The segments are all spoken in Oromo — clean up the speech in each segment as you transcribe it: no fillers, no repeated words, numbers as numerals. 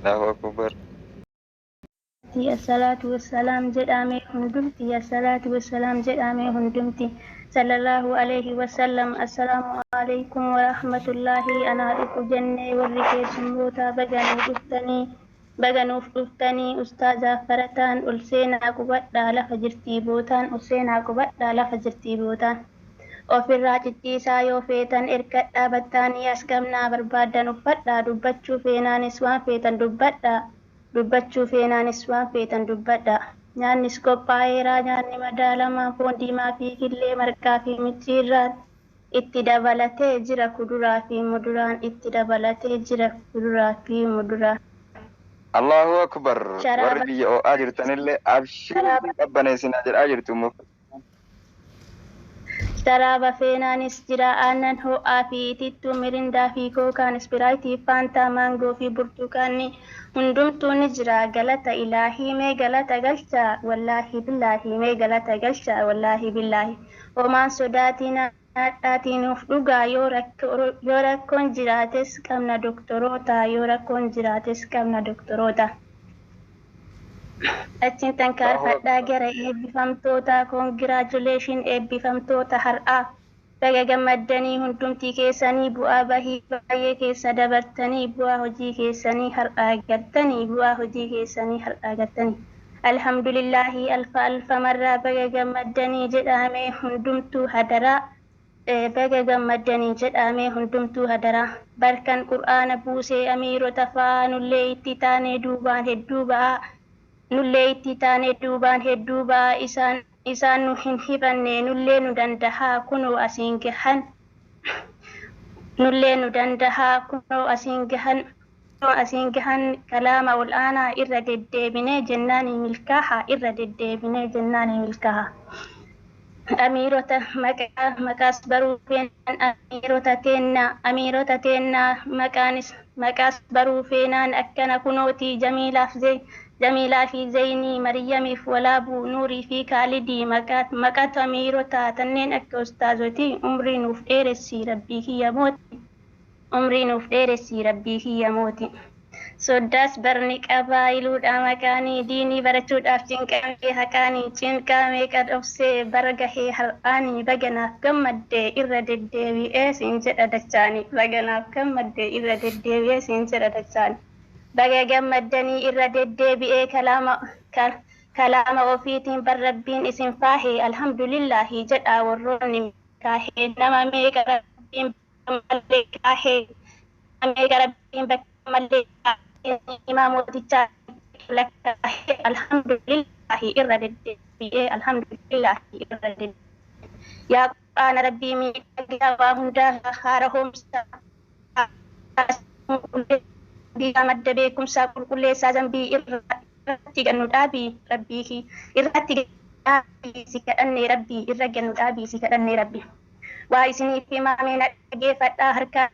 الله أكبر. الصلاة والسلام جدامي هندمتي الصلاة والسلام جدامي هندمتي صلى الله عليه وسلم. السلام عليكم ورحمة الله. أنا أريد جنة ورقة سموتا بغنوف دفتني أستاذة فرتان ألسينا قبطة لفجرتي بوتان ألسينا قبطة لفجرتي بوتان وفي الراجتي سايو فيتان إركتا بطاني أسكمنا بربادا نفتا دبتشو فينا نسوان فيتان dubbachuu feenaanis waan feetan dubbadha. Nyaannis qophaa'eera. Nyaanni madaalamaa foon diimaa fi killee marqaa fi micciirraan itti dabalatee jira. Kuduraa fi muduraan itti dabalatee jira. Kuduraa fi muduraa. Allahu Akbar. Warri biyya ho'aa jirtanillee abshii qabbaneessinaa jedhaa jirtu immoo. Sharaaba feenaanis jira. Aannan ho'aa fi itittuu mirindaa fi kookaan ispiraayitii faantaa maangoo fi burtukaanni hundumtuu ni jira. Galata ilaahii mee galata galcha wallaahi billaahi mee galata galcha wallaahi billaahi. Homaan sodaatiin haadhaatiin of dhugaa yoo rakkoon jiraates qabna doktoroota yoo rakkoon jiraates qabna doktoroota. Achiin tankaarfadhaa gara eebbifamtoota koongiraajuleeshin eebbifamtoota har'aa baga gammaddanii hundumtii keessanii bu'aa bahii baay'ee keessa dabartanii bu'aa hojii keessanii har'aa argattanii bu'aa hojii keessanii har'aa argattanii. Alhamdulillaahi alfa marraa baga gammaddanii jedhamee hundumtuu hadaraa baga gammaddanii jedhamee hundumtuu hadaraa. Barkan qur'aana buusee amiirota fa'aa nullee itti taanee duubaan hedduu ba'aa. Nullee itti taanee duubaan hedduu ba'aa isaan nu hin hibanne nullee nu dandahaa kunoo asiin gahan nullee nu dandahaa kunoo asiin gahan kalaama ol aanaa irra deddeebinee jennaanii milkaaha irra deddeebinee jennaanii milkaaha. Amiirota maqaas baruu feenaan amiirota teennaa maqaas baruu feenaan akkana kunootii Jamilaa fi Zaynii, Maryamiif Walaabuu, Nuurii fi Kaalidii maqatu amiirota tanneen akka ustaazotii umrii nuuf dheeressi rabbii kiyya mooti. Umrii nuuf dheeressi rabbii kiyya mooti. Soddaas barni qabaa iluudha maqaanii diinii barachuudhaaf cinqamee haqaanii cinqaa meeqa dhobsee bara gahee har'aanii baganaaf gammaddee irra deddeebi'ee siin jedha dachaanii baganaaf gammaddee irra deddeebi'ee siin jedha dachaanii. Baga gammaddanii irra deddeebi'ee kalaama ofiitiin barrabbiin isin faahee alhamdulillaahi jedhaa warroonni kaahee nama meeqa rabbiin mallee kaahee meeqa rabbiin bakka mallee kaahee imaamotichaa lakkaahee alhamdulillaahi irra deddeebi'ee alhamdulillaahi irra deddeebi'ee yaa quraana rabbii miidhagaa waa hundaa haara hoomsa Biga madda beekumsaa qulqulleessaa zambii irratti gannu dhaabii rabbii irratti dhaabii si kadhannee rabbii irra gannu dhaabii si kadhannee rabbii. Waa isiniif himaamee na dhageeffadhaa harkaan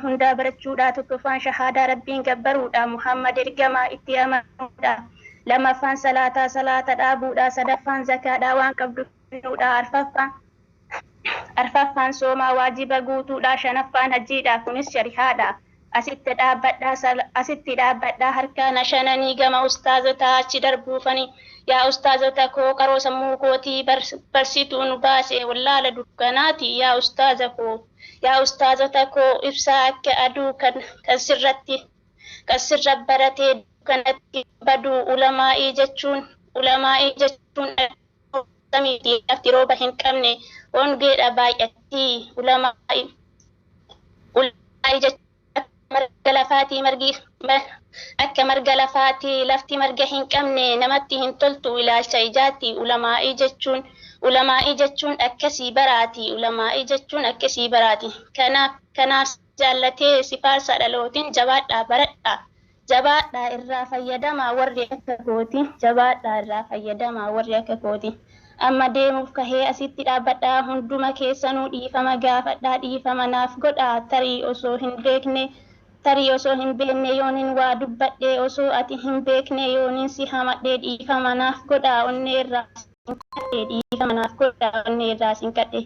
hundaa barachuudhaa tokkoffaan shahaadaa rabbiin gabbaruudha Muhammad ergamaa itti amanuudha. Lamaffaan salaata dhaabuudha. Sadaffaan zakaadhaa waan qabdu kennuudha. Arfaffaan soomaa waajiba guutuudha. Shanaffaan hajjiidha kunis sharihaadha. Asitti dhaabbadhaa harkaan shananii gama ustaazotaa achi darbuufanii yaa ustaazota koo qaroo sammuu kootii barsituu nu baase wallaala dukkanaati yaa ustaazota koo ibsaa akka aduu kan sirra baratee dukkanatti baduu ulamaa'ii jechuun samiitii lafti rooba hin qabne hongeedha baay'atti ulamaa'ii jechuun akka marga lafaatii lafti marga hin qabne namatti hin toltu ilaalcha ijaati. Ulamaa'ii jechuun akkasii baraati. Kanaaf jaallatee si faarsa dhalootiin jabaadhaa baradhaa. Jabaadhaa irraa fayyadamaa warri akka kooti. Amma deemuuf kahee asitti dhaabbadhaa hunduma keessanuu dhiifama gaafadhaa dhiifama naaf godhaa tarii osoo hin beekne yoonin waa dubbadhee osoo ati hin beekne yoonin si hamadhee dhiifama naaf godhaa onnee irraa sin kadhe.